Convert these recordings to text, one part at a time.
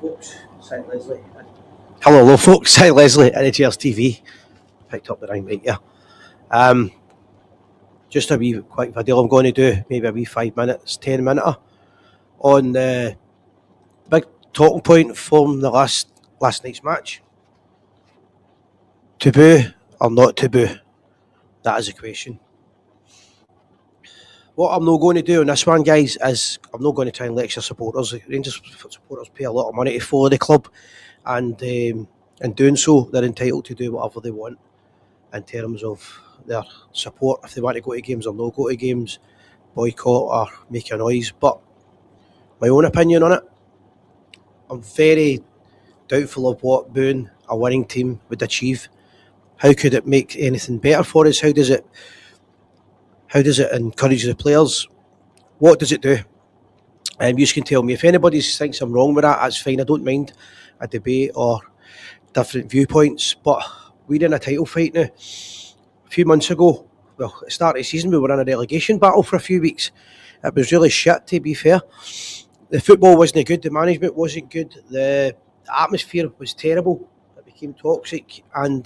folks. St Leslie. Hello, folks. St Leslie at the Gers TV. Picked up the right mic here. Just a wee quick video I'm going to do, maybe a wee 5 minutes, 10 minute on the big talking point from the last night's match. Taboo or not taboo? That is the question. What I'm not going to do on this one, guys, is I'm not going to try and lecture supporters. Rangers supporters pay a lot of money to follow the club, and in doing so, they're entitled to do whatever they want in terms of their support. If they want to go to games or not go to games, boycott or make a noise. But my own opinion on it, I'm very doubtful of what booing a winning team would achieve. How could it make anything better for us? How does it encourage the players? What does it do? You can tell me if anybody thinks I'm wrong with that. That's fine. I don't mind a debate or different viewpoints. But we're in a title fight now. A few months ago, well, at the start of the season, we were in a relegation battle for a few weeks. It was really shit, to be fair. The football wasn't good. The management wasn't good. The atmosphere was terrible. It became toxic, and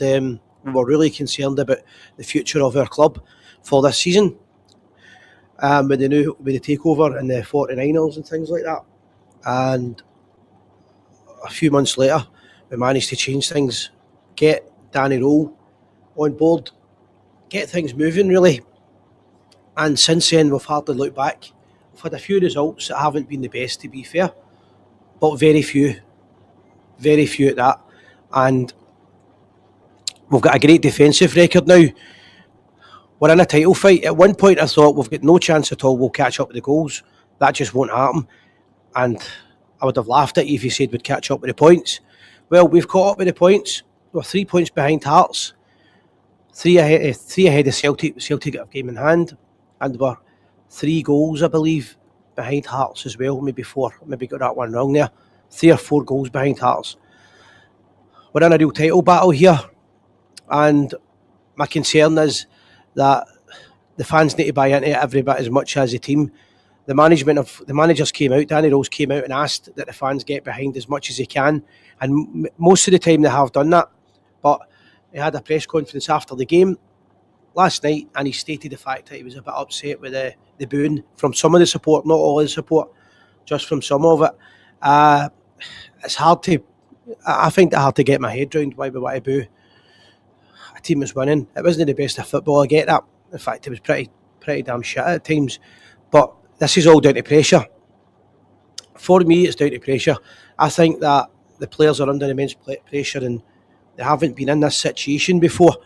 we were really concerned about the future of our club for this season. With the takeover and the 49ers and things like that. And a few months later, we managed to change things, get Danny Rowe on board, get things moving really. And since then, we've hardly looked back. We've had a few results that haven't been the best, to be fair, but very few at that. And we've got a great defensive record now. We're in a title fight. At one point, I thought we've got no chance at all we'll catch up with the goals. That just won't happen. And I would have laughed at you if you said we'd catch up with the points. Well, we've caught up with the points. We're 3 points behind Hearts. Three ahead of Celtic. Celtic got a game in hand. And we're 3 goals, I believe, behind Hearts as well. Maybe 4. Maybe got that one wrong there. 3 or 4 goals behind Hearts. We're in a real title battle here. And my concern is that the fans need to buy into it every bit as much as the team. The managers came out, Danny Rose came out and asked that the fans get behind as much as they can, and most of the time they have done that. But he had a press conference after the game last night, and he stated the fact that he was a bit upset with the booing from some of the support, not all of the support, just from some of it. It's hard to, I find it hard to get my head around why we want to boo a team was winning. It wasn't the best of football, I get that. In fact, it was pretty damn shit at times. But this is all down to pressure. For me, it's down to pressure. I think that the players are under immense pressure, and they haven't been in this situation before,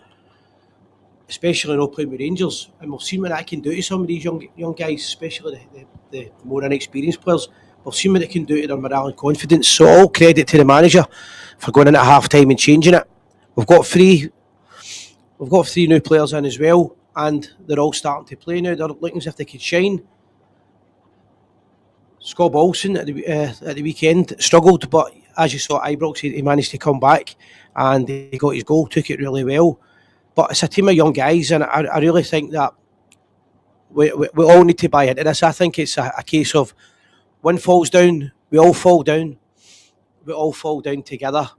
especially not playing with Rangers. And we've seen what that can do to some of these young guys, especially the more inexperienced players. We've seen what it can do to their morale and confidence. So all credit to the manager for going in at half time and changing it. We've got three new players in as well, and they're all starting to play now. They're looking as if they could shine. Scott Bolson at the weekend struggled, but as you saw at Ibrox, he managed to come back and he got his goal, took it really well. But it's a team of young guys, and I really think that we all need to buy into this. I think it's a case of one falls down, we all fall down. We all fall down together.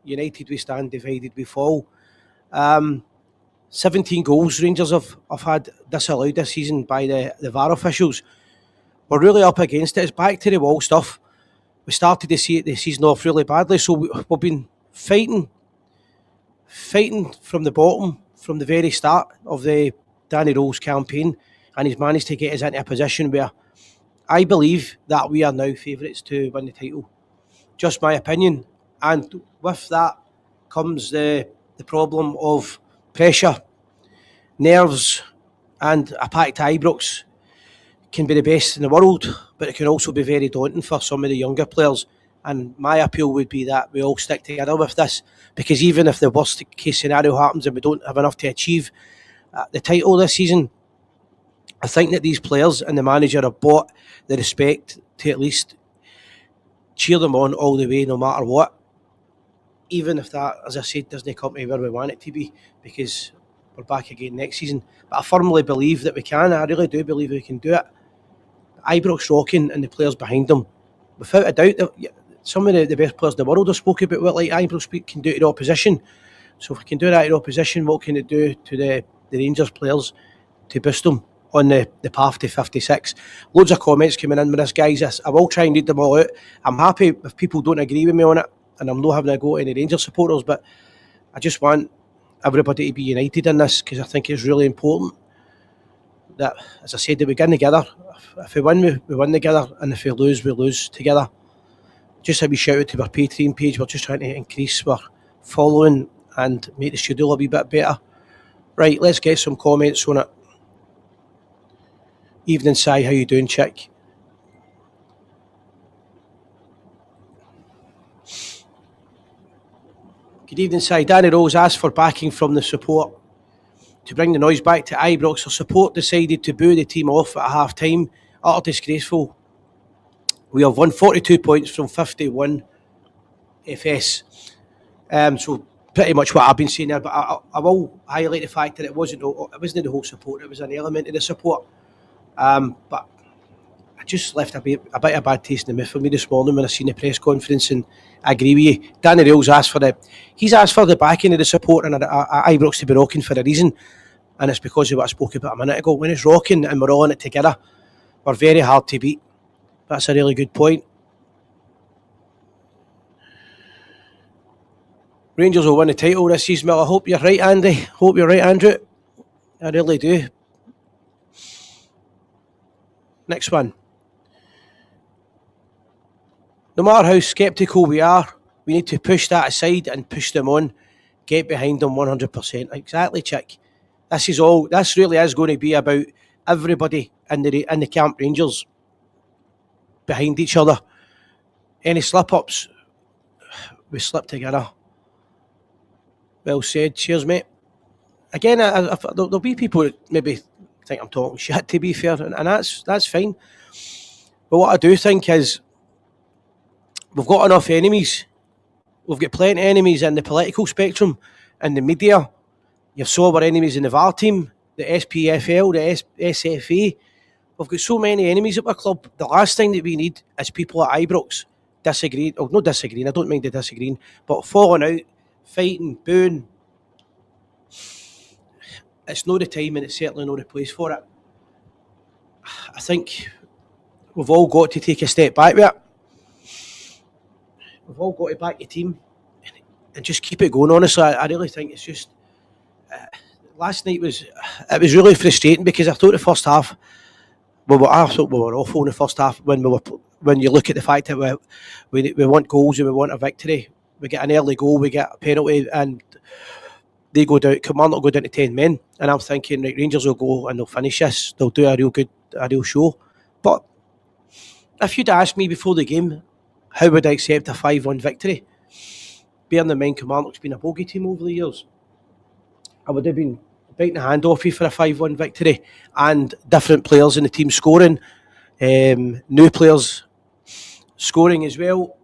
United we stand, divided we fall. 17 goals Rangers have had disallowed this season by the VAR officials. We're really up against it. It's back to the wall stuff. We started the season off really badly, so we've been fighting from the bottom, from the very start of the Danny Rose campaign, and he's managed to get us into a position where I believe that we are now favourites to win the title. Just my opinion. And with that comes the problem of pressure, nerves, and a packed Ibrox can be the best in the world, but it can also be very daunting for some of the younger players. And my appeal would be that we all stick together with this, because even if the worst case scenario happens and we don't have enough to achieve the title this season, I think that these players and the manager have bought the respect to at least cheer them on all the way, no matter what. Even if that, as I said, doesn't come to where we want it to be, because we're back again next season. But I firmly believe that we can. I really do believe we can do it. Ibrox rocking and the players behind them, without a doubt, some of the best players in the world have spoken about what like Ibrox can do to the opposition. So if we can do that to the opposition, what can it do to the Rangers players to boost them on the path to 56? Loads of comments coming in with this, guys. I will try and read them all out. I'm happy if people don't agree with me on it, and I'm not having a go at any Rangers supporters, but I just want everybody to be united in this, because I think it's really important that, as I said, that we get together. If we win, we win together, and if we lose together. Just a wee shout out to our Patreon page. We're just trying to increase our following and make the studio a wee bit better. Right, let's get some comments on it. Evening, Si, how you doing, chick? Good evening, Si. Danny Rose asked for backing from the support to bring the noise back to Ibrox. The support decided to boo the team off at half-time. Utter disgraceful. We have won 42 points from 51 FS. So pretty much what I've been saying there, but I will highlight the fact that it wasn't the whole support, it was an element of the support. But I just left a bit of bad taste in the mouth for me this morning when I seen the press conference, and I agree with you. Danny Rails asked for the backing of the support and Ibrox to be rocking for a reason, and it's because of what I spoke about a minute ago. When it's rocking and we're all in it together, we're very hard to beat. That's a really good point. Rangers will win the title this season. Well, I hope you're right, Andy. Hope you're right, Andrew. I really do. Next one. No matter how sceptical we are, we need to push that aside and push them on. Get behind them 100%. Exactly, chick. This really is going to be about everybody in the Camp Rangers behind each other. Any slip-ups, we slip together. Well said. Cheers, mate. Again, there'll be people that maybe think I'm talking shit, to be fair, and that's fine. But what I do think is we've got enough enemies. We've got plenty of enemies in the political spectrum, in the media. You saw our enemies in the VAR team, the SPFL, the SFA. We've got so many enemies at our club. The last thing that we need is people at Ibrox disagreeing, or not disagreeing, I don't mind the disagreeing, but falling out, fighting, booing. It's not the time, and it's certainly not the place for it. I think we've all got to take a step back with it. We've all got to back the team and just keep it going. Honestly, I really think it's just last night was really frustrating, because I thought the first half we were awful in the first half. When you look at the fact that we want goals and we want a victory, we get an early goal, we get a penalty, and they go down. Kilmarnock go down to 10 men, and I'm thinking, right, Rangers will go and they'll finish this. They'll do a real show. But if you'd asked me before the game, how would I accept a 5-1 victory? Bearing in mind Kilmarnock's been a bogey team over the years, I would have been biting the hand off you for a 5-1 victory, and different players in the team scoring, new players scoring as well.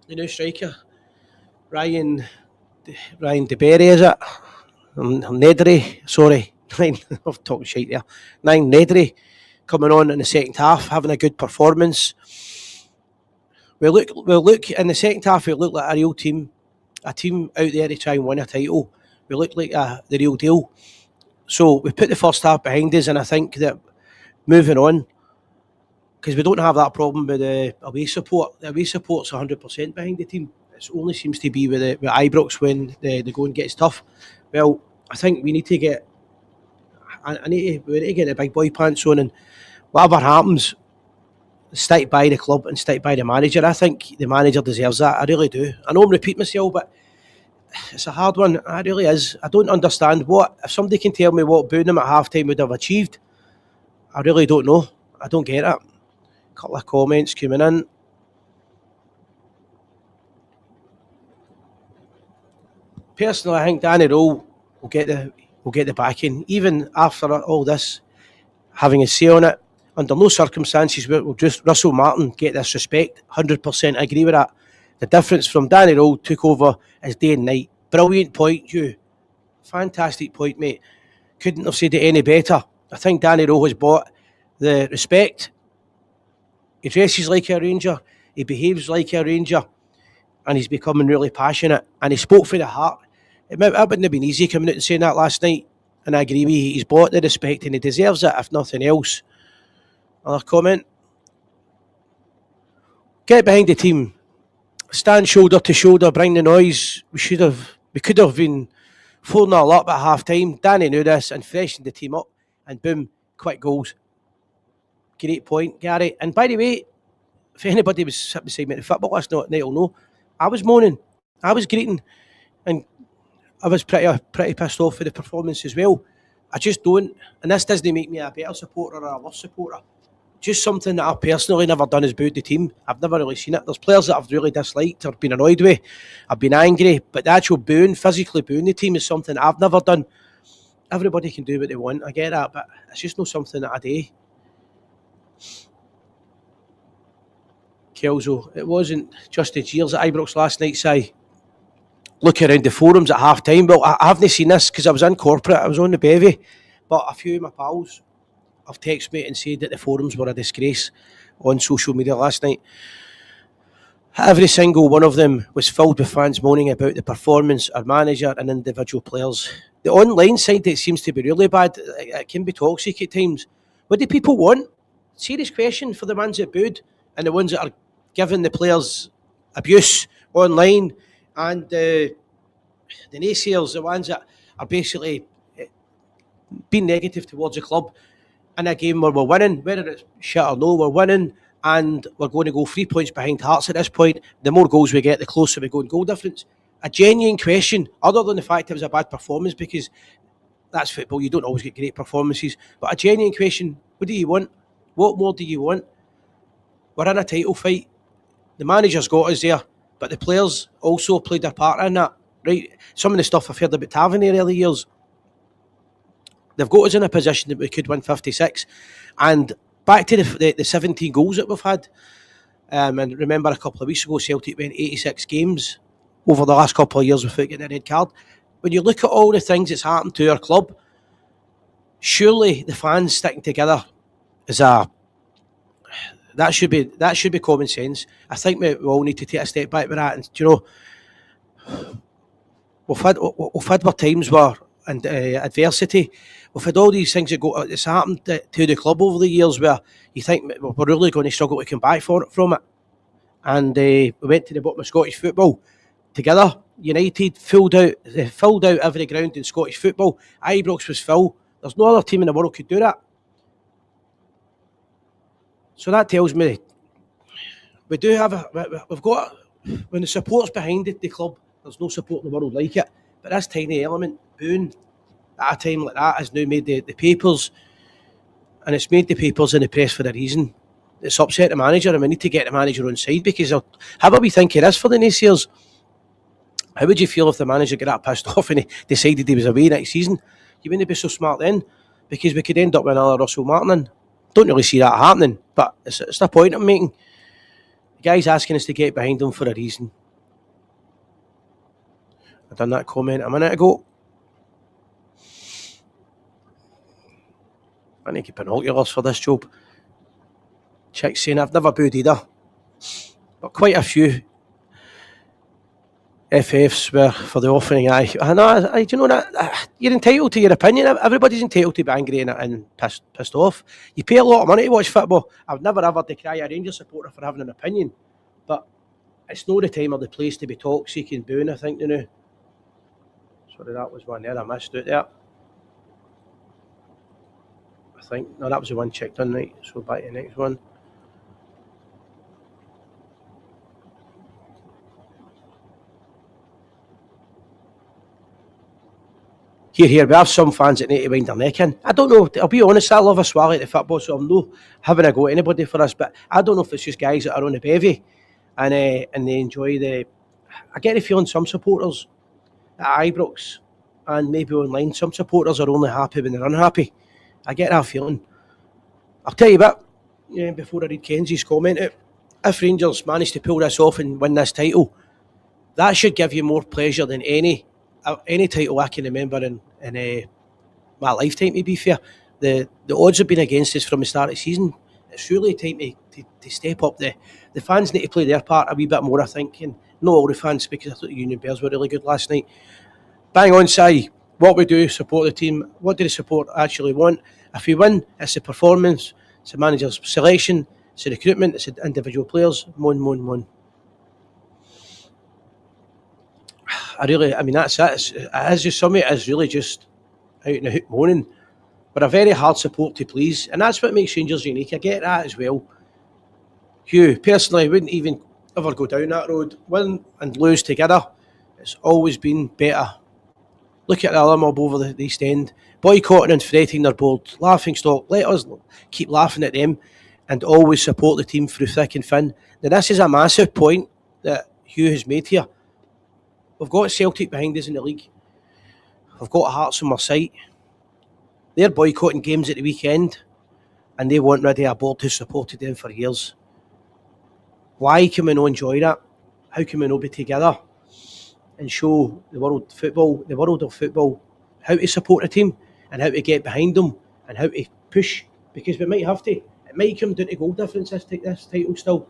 The new striker, Ryan DeBerry, is it? Nedry, sorry. I'm talking shite there. Nedry coming on in the second half, having a good performance. We'll look in the second half, we look like a real team, a team out there to try and win a title. We look like the real deal. So we put the first half behind us, and I think that moving on, because we don't have that problem with the away support. The away support's 100% behind the team. It only seems to be with Ibrox when the going gets tough. Well, I think we need to get we need to get the big boy pants on, and whatever happens, stick by the club and stick by the manager. I think the manager deserves that. I really do. I know I'm repeating myself, but it's a hard one. It really is. I don't understand if somebody can tell me what booing them at half-time would have achieved. I really don't know. I don't get it. A couple of comments coming in. Personally, I think Danny Rowe will get the backing, even after all this, having a say on it. Under no circumstances will just Russell Martin get this respect. 100% agree with that. The difference from Danny Rowe took over is day and night. Brilliant point, you. Fantastic point, mate. Couldn't have said it any better. I think Danny Rowe has bought the respect. He dresses like a Ranger. He behaves like a Ranger, and he's becoming really passionate, and he spoke for the heart. It wouldn't have been easy coming out and saying that last night, and I agree with you. He's bought the respect and he deserves it, if nothing else. Another comment. Get behind the team. Stand shoulder to shoulder, bring the noise. We could have been 4-0 up at half time. Danny knew this and freshened the team up, and boom, quick goals. Great point, Gary. And by the way, if anybody was sitting beside me at the football last night, will know, I was moaning, I was greeting, and I was pretty pissed off with the performance as well. I just don't, and this doesn't make me a better supporter or a worse supporter. Just something that I've personally never done is booed the team. I've never really seen it. There's players that I've really disliked or been annoyed with. I've been angry, but the actual booing, physically booing the team is something I've never done. Everybody can do what they want, I get that, but it's just not something that I do. Kelso, it wasn't just the cheers at Ibrox last night, Si. Look around the forums at half time. Well, I haven't seen this because I was in corporate, I was on the bevy, but a few of my pals have texted me and said that the forums were a disgrace on social media last night. Every single one of them was filled with fans moaning about the performance, our manager and individual players. The online side, it seems to be really bad. It can be toxic at times. What do people want? Serious question for the ones that booed and the ones that are giving the players abuse online, and the naysayers, the ones that are basically being negative towards the club in a game where we're winning, whether it's shit or no, we're winning, and we're going to go 3 points behind Hearts at this point. The more goals we get, the closer we go in goal difference. A genuine question, other than the fact it was a bad performance, because that's football, you don't always get great performances, but a genuine question, what do you want? What more do you want? We're in a title fight. The manager's got us there, but the players also played their part in that. Right? Some of the stuff I've heard about Tavernier in early years, they've got us in a position that we could win 56. And back to the 17 goals that we've had, and remember a couple of weeks ago Celtic went 86 games over the last couple of years without getting a red card. When you look at all the things that's happened to our club, surely the fans sticking together is that should be common sense. I think we all need to take a step back with that. And we've had our times where, and adversity, we've had all these things that's happened to the club over the years where you think we're really going to struggle to come back from it. And we went to the bottom of Scottish football together. United filled out every ground in Scottish football. Ibrox was full. There's no other team in the world could do that. So that tells me we've got, when the support's behind the club, there's no support in the world like it. But this tiny element, booing, at a time like that, has now made the papers, and it's made the papers and the press for a reason. It's upset the manager, and we need to get the manager on side, because have a wee think of this for the naysayers. How would you feel if the manager got that pissed off and he decided he was away next season? You wouldn't be so smart then, because we could end up with another Russell Martin. Don't really see that happening, but it's the point I'm making. The guy's asking us to get behind him for a reason. I done that comment a minute ago. I need to get binoculars for this job. Chick saying I've never booed either, but quite a few FFs were for the offering. I know. You know that you're entitled to your opinion. Everybody's entitled to be angry and pissed off. You pay a lot of money to watch football. I would never ever decry a Rangers supporter for having an opinion, but it's not the time or the place to be toxic and booing, I think, Sorry, that was one there I missed out there. I think, no, that was the one checked on, right? So back to the next one. Here, we have some fans that need to wind their neck in. I don't know, I'll be honest, I love a swally at the football, so I'm not having a go at anybody for this, but I don't know if it's just guys that are on the bevy and they enjoy I get the feeling some supporters at Ibrox and maybe online, some supporters are only happy when they're unhappy. I get that feeling. I'll tell you what, before I read Kenzie's comment out, if Rangers manage to pull this off and win this title, that should give you more pleasure than any title I can remember in my lifetime, to be fair. The odds have been against us from the start of the season. it's really time to step up. The fans need to play their part a wee bit more, I think, and not all the fans, because I thought the Union Bears were really good last night. Bang on, Si. What we do, support the team. What do the support actually want? If we win, it's the performance, it's the manager's selection, it's the recruitment, it's the individual players. Moan. I mean, that's it. It is just something. It is really just out in the hook moaning. We're a very hard support to please, and that's what makes Rangers unique. I get that as well. Hugh, personally, wouldn't even ever go down that road. Win and lose together. It's always been better. Look at the other mob over the East End, boycotting and fretting their board, laughing stock. Let us keep laughing at them and always support the team through thick and thin. Now, this is a massive point that Hugh has made here. We've got Celtic behind us in the league. We've got Hearts on our side. They're boycotting games at the weekend, and they want rid of a board who supported them for years. Why can we not enjoy that? How can we not be together and show the world of football, how to support a team and how to get behind them and how to push? Because we might have to. It might come down to goal difference, this title still,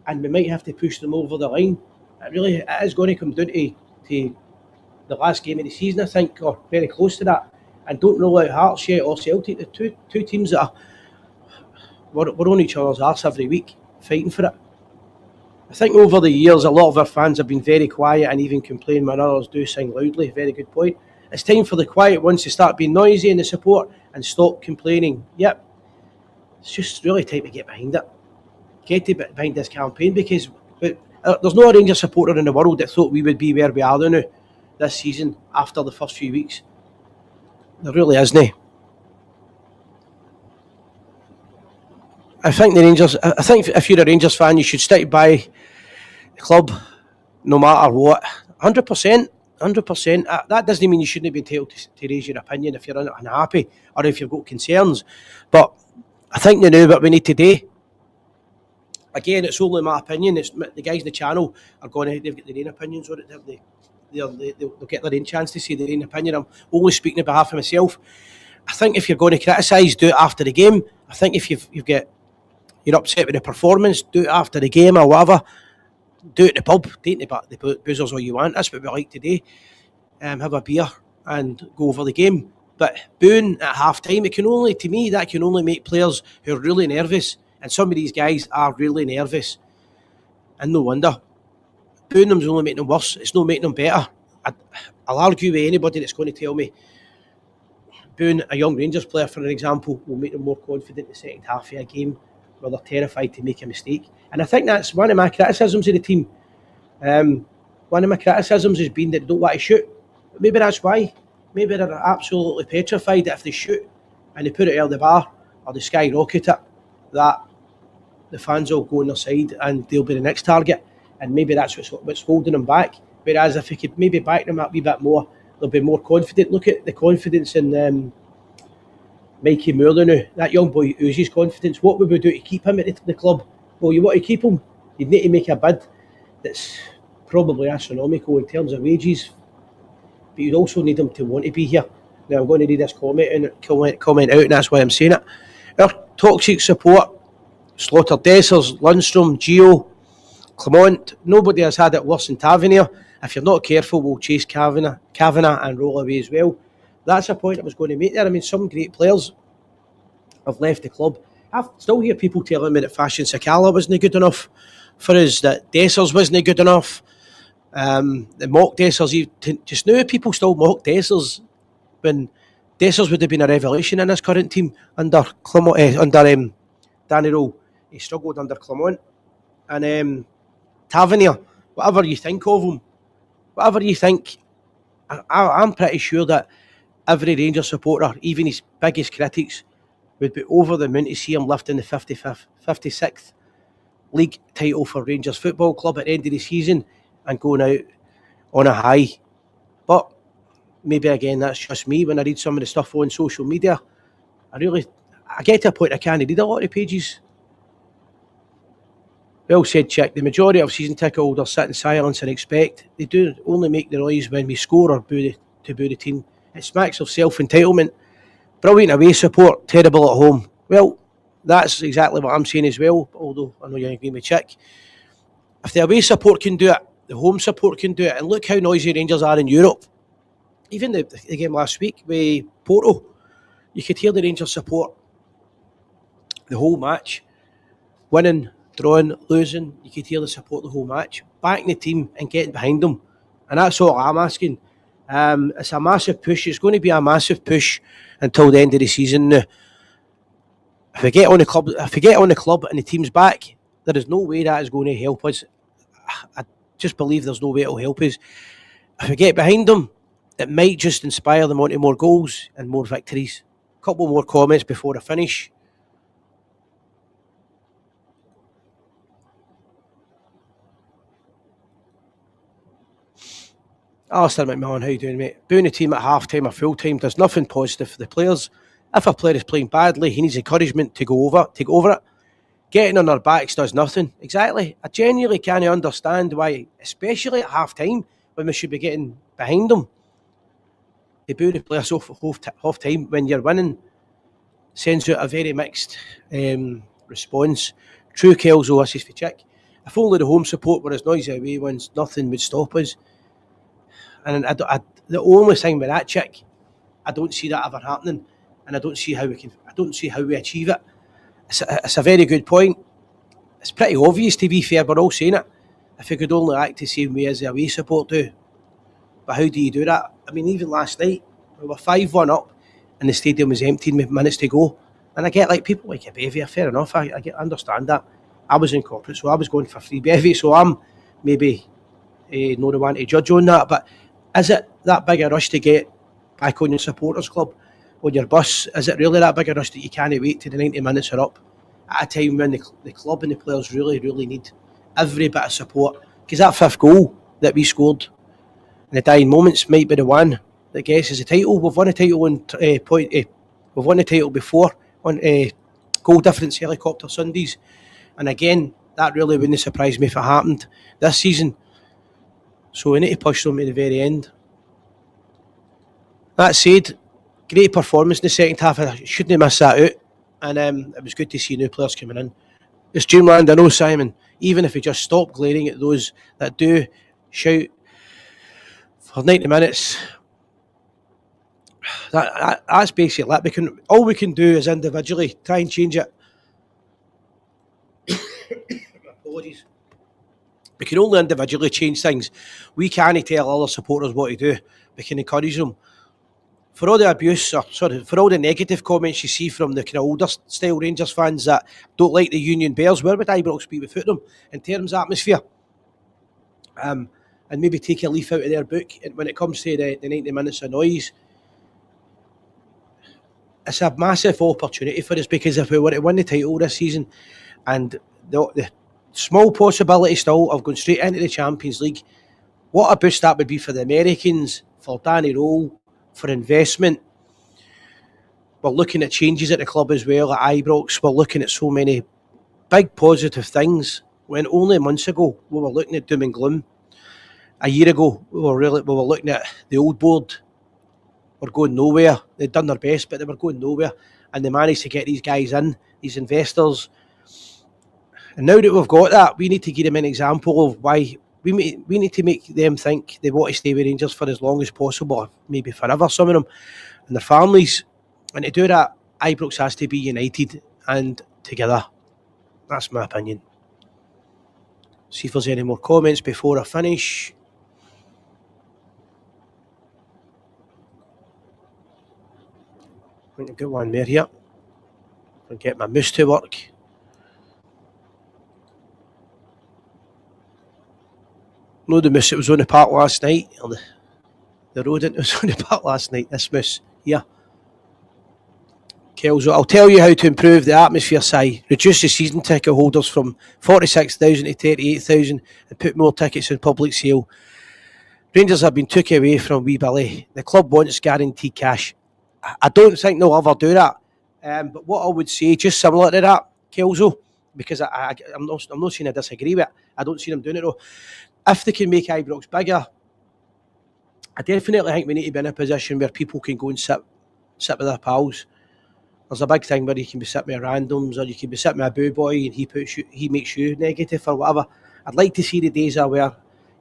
and we might have to push them over the line. It is going to come down to the last game of the season, I think, or very close to that. And don't rule out Hearts yet or Celtic, the two teams that we're on each other's arse every week, fighting for it. I think over the years, a lot of our fans have been very quiet and even complain when others do sing loudly. Very good point. It's time for the quiet ones to start being noisy in the support and stop complaining. Yep. It's just really time to get behind it. Get behind this campaign, because there's no Rangers supporter in the world that thought we would be where we are now this season after the first few weeks. There really isn't. I think if you're a Rangers fan, you should stick by the club no matter what. 100%. That doesn't mean you shouldn't be entitled to raise your opinion if you're unhappy or if you've got concerns. But I think they know what we need to do. Again, it's only my opinion. It's the guys in the channel they've got their own opinions on it. They'll get their own chance to say their own opinion. I'm only speaking on behalf of myself. I think if you're going to criticise, do it after the game. I think if you're upset with the performance, do it after the game or whatever. Do it in the pub, take the boozers all you want. That's what we like to do. Have a beer and go over the game. But booing at half time, that can only make players who are really nervous. And some of these guys are really nervous. And no wonder. Booing them's only making them worse. It's not making them better. I'll argue with anybody that's going to tell me booing a young Rangers player, for an example, will make them more confident in the second half of a game, where they're terrified to make a mistake. And I think that's one of my criticisms of the team. One of my criticisms has been that they don't want to shoot. But maybe that's why. Maybe they're absolutely petrified that if they shoot and they put it out the bar or they skyrocket it, that the fans will go on their side and they'll be the next target. And maybe that's what's holding them back. Whereas if we could maybe back them up a wee bit more, they'll be more confident. Look at the confidence in Mikey Moore now. That young boy oozes confidence. What would we do to keep him at the club? Well, you want to keep him, you'd need to make a bid that's probably astronomical in terms of wages, but you'd also need him to want to be here. Now, I'm going to read this comment out, and that's why I'm saying it. Our toxic support, Slaughter Dessers, Lundstrom, Gio, Clement, nobody has had it worse than Tavernier. If you're not careful, we'll chase Kavanagh and roll away as well. That's a point I was going to make there. I mean, some great players have left the club. I still hear people telling me that Fashion Sakala wasn't good enough for us, that Dessers wasn't good enough. The mock Dessers, just now people still mock Dessers when Dessers would have been a revelation in this current team under Danny Rowe. He struggled under Clement. And Tavernier, whatever you think of him, whatever you think, I'm pretty sure that every Rangers supporter, even his biggest critics, would be over the moon to see him lifting the 56th league title for Rangers Football Club at the end of the season and going out on a high. But maybe again, that's just me. When I read some of the stuff on social media, I get to a point I can't read a lot of pages. Well said, Chick. The majority of season ticket holders sit in silence and expect. They do only make the noise when we score or boo the team. It smacks of self-entitlement. Brilliant away support, terrible at home. Well, That's exactly what I'm saying as well, although I know you agree with Chick. If the away support can do it, the home support can do it. And look how noisy Rangers are in Europe. Even the game last week with Porto, you could hear the Rangers support the whole match. Winning, drawing, losing, you could hear the support the whole match. Backing the team and getting behind them. And that's all I'm asking. It's a massive push. It's going to be a massive push until the end of the season now. If we get on the club and the team's back, there is no way that is going to help us. I just believe there's no way it'll help us. If we get behind them, it might just inspire them onto more goals and more victories. A couple more comments before I finish. Alistair McMillan, how you doing, mate? Booing the team at half-time or full-time does nothing positive for the players. If a player is playing badly, he needs encouragement to take over it. Getting on their backs does nothing. Exactly. I genuinely can't understand why, especially at half-time, when we should be getting behind them, they boo the players half-time when you're winning. Sends out a very mixed response. True Kelso, this is for Chick. If only the home support were as noisy away ones, nothing would stop us. And the only thing with that, Chick, I don't see that ever happening, and I don't see how we achieve it. It's a very good point. It's pretty obvious, to be fair, we're all saying it. If we could only act the same way as the away support do. But how do you do that? I mean, even last night, we were 5-1 up, and the stadium was empty with minutes to go. And I get like people like a bevy, fair enough, I understand that. I was in corporate, so I was going for free bevy, so I'm maybe not the one to judge on that. But is it that big a rush to get back on your supporters club on your bus? Is it really that big a rush that you can't wait till the 90 minutes are up at a time when the club and the players really, really need every bit of support? Because that fifth goal that we scored in the dying moments might be the one that gets us the title. We've won a title on we've won the title before on goal difference helicopter Sundays, and again that really wouldn't surprise me if it happened this season. So we need to push them to the very end. That said, great performance in the second half. I shouldn't have missed that out. And it was good to see new players coming in. It's Dreamland, I know, Simon. Even if we just stop glaring at those that do shout for 90 minutes, that's basically it. All we can do is individually try and change it. Apologies. We can only individually change things. We can't tell other supporters what to do. We can encourage them. For all the abuse, for all the negative comments you see from the kind of older style Rangers fans that don't like the Union Bears, where would Ibrox be without them in terms of atmosphere? And maybe take a leaf out of their book when it comes to the 90 minutes of noise. It's a massive opportunity for us, because if we were to win the title this season, and the small possibility still of going straight into the Champions League, what a boost that would be for the Americans, for Danny Rowe, for investment. We're looking at changes at the club as well, at Ibrox. We're looking at so many big positive things, when only months ago we were looking at doom and gloom. A year ago we were looking at the old board were going nowhere. They'd done their best, but they were going nowhere, and they managed to get these guys in, these investors. And now that we've got that, we need to give them an example of why we need to make them think they want to stay with Rangers for as long as possible, maybe forever, some of them, and their families. And to do that, Ibrox has to be united and together. That's my opinion. See if there's any more comments before I finish. I think I've got one there here. I'll get my mouse to work. No, the moose that was on the park last night, or the rodent that was on the park last night, this moose here. Kelso, I'll tell you how to improve the atmosphere, Si. Reduce the season ticket holders from 46,000 to 38,000 and put more tickets on public sale. Rangers have been took away from wee Billy. The club wants guaranteed cash. I don't think they'll ever do that. But what I would say, just similar to that, Kelso, because I'm not saying I disagree with it. I don't see them doing it though. If they can make Ibrox bigger, I definitely think we need to be in a position where people can go and sit with their pals. there's a big thing where you can be sitting with randoms, or you can be sitting with a boo boy and he makes you negative or whatever. I'd like to see the days are where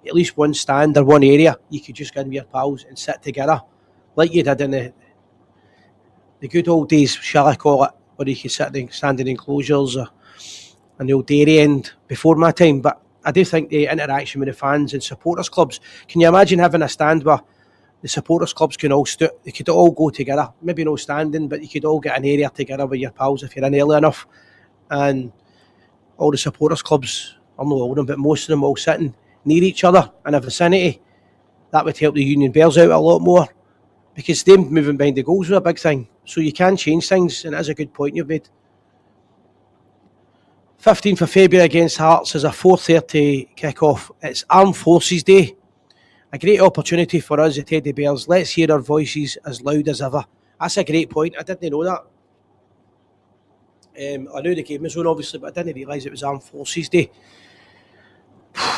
at least one stand or one area you could just go in with your pals and sit together like you did in the good old days, shall I call it, where you could stand in enclosures or in the old dairy end before my time. But I do think the interaction with the fans and supporters clubs, can you imagine having a stand where the supporters clubs they could all go together, maybe no standing, but you could all get an area together with your pals if you're in early enough, and all the supporters clubs, I'm not all of them, but most of them all sitting near each other in a vicinity. That would help the Union Bears out a lot more, because them moving behind the goals were a big thing. So you can change things, and that's a good point you've made. 15th of February against Hearts is a 4:30 kick-off. It's Armed Forces Day. A great opportunity for us at Teddy Bears. Let's hear our voices as loud as ever. That's a great point. I didn't know that. I knew the game was on, obviously, but I didn't realise it was Armed Forces Day.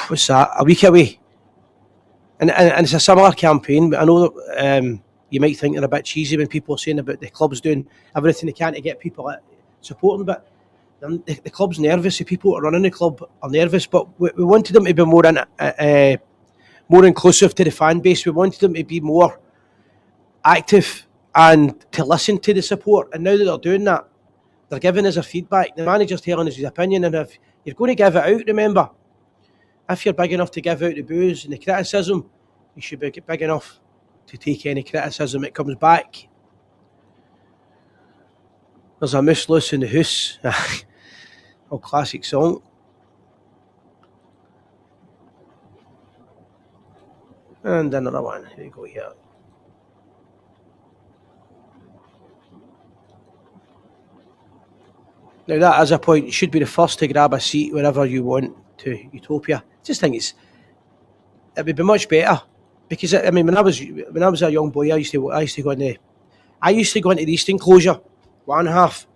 What's that? A week away. And it's a similar campaign, but I know that you might think they're a bit cheesy when people are saying about the clubs doing everything they can to get people supporting, but the club's nervous. The people that are running the club are nervous, but we wanted them to be more inclusive to the fan base. We wanted them to be more active and to listen to the support. And now that they're doing that, they're giving us a feedback. The manager's telling us his opinion, and if you're going to give it out, remember, if you're big enough to give out the boos and the criticism, you should be big enough to take any criticism that comes back. There's a moose loose in the house. Oh, classic song. And another one. Here we go here. Now that is a point. You should be the first to grab a seat wherever you want to Utopia. I just think it would be much better, because I mean when I was a young boy, I used to go into the east enclosure, one half,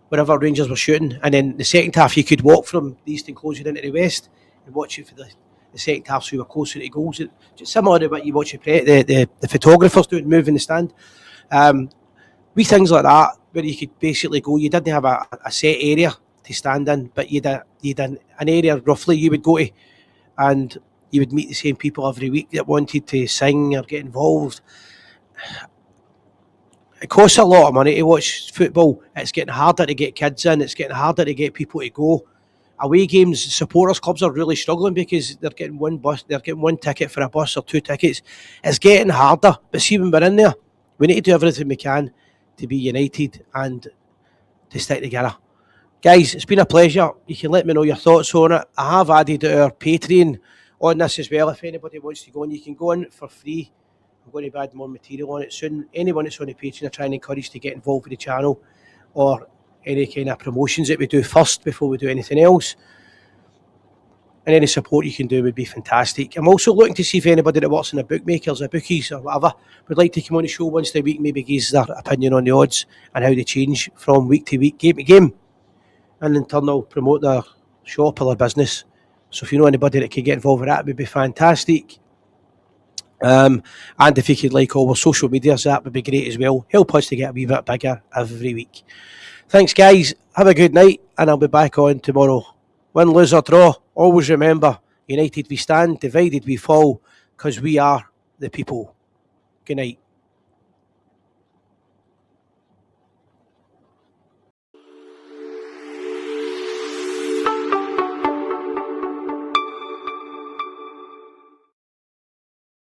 wherever Rangers were shooting, and then the second half you could walk from the east enclosure into the west and watch it for the second half, so you were closer to goals. It's similar to what you watch the photographers doing, moving the stand. Wee things like that, where you could basically go, you didn't have a set area to stand in, but you'd an area roughly you would go to, and you would meet the same people every week that wanted to sing or get involved. It costs a lot of money to watch football. It's getting harder to get kids in. It's getting harder to get people to go. Away games, supporters clubs are really struggling because they're getting one ticket for a bus or two tickets. It's getting harder. But see, when we're in there, we need to do everything we can to be united and to stick together. Guys, it's been a pleasure. You can let me know your thoughts on it. I have added our Patreon on this as well. If anybody wants to go on, you can go on for free. I'm going to add more material on it soon. Anyone that's on the Patreon, I try and encourage to get involved with the channel or any kind of promotions that we do first before we do anything else. And any support you can do would be fantastic. I'm also looking to see if anybody that works in the bookmakers or bookies or whatever would like to come on the show once a week, maybe give their opinion on the odds and how they change from week to week, game to game, and in turn they'll promote their shop or their business. So if you know anybody that can get involved with that, it would be fantastic. And if you could like all our social medias, that would be great as well. Help us to get a wee bit bigger every week. Thanks, guys. Have a good night, and I'll be back on tomorrow. Win, lose or draw, always remember, united we stand, divided we fall, because we are the people. Good night.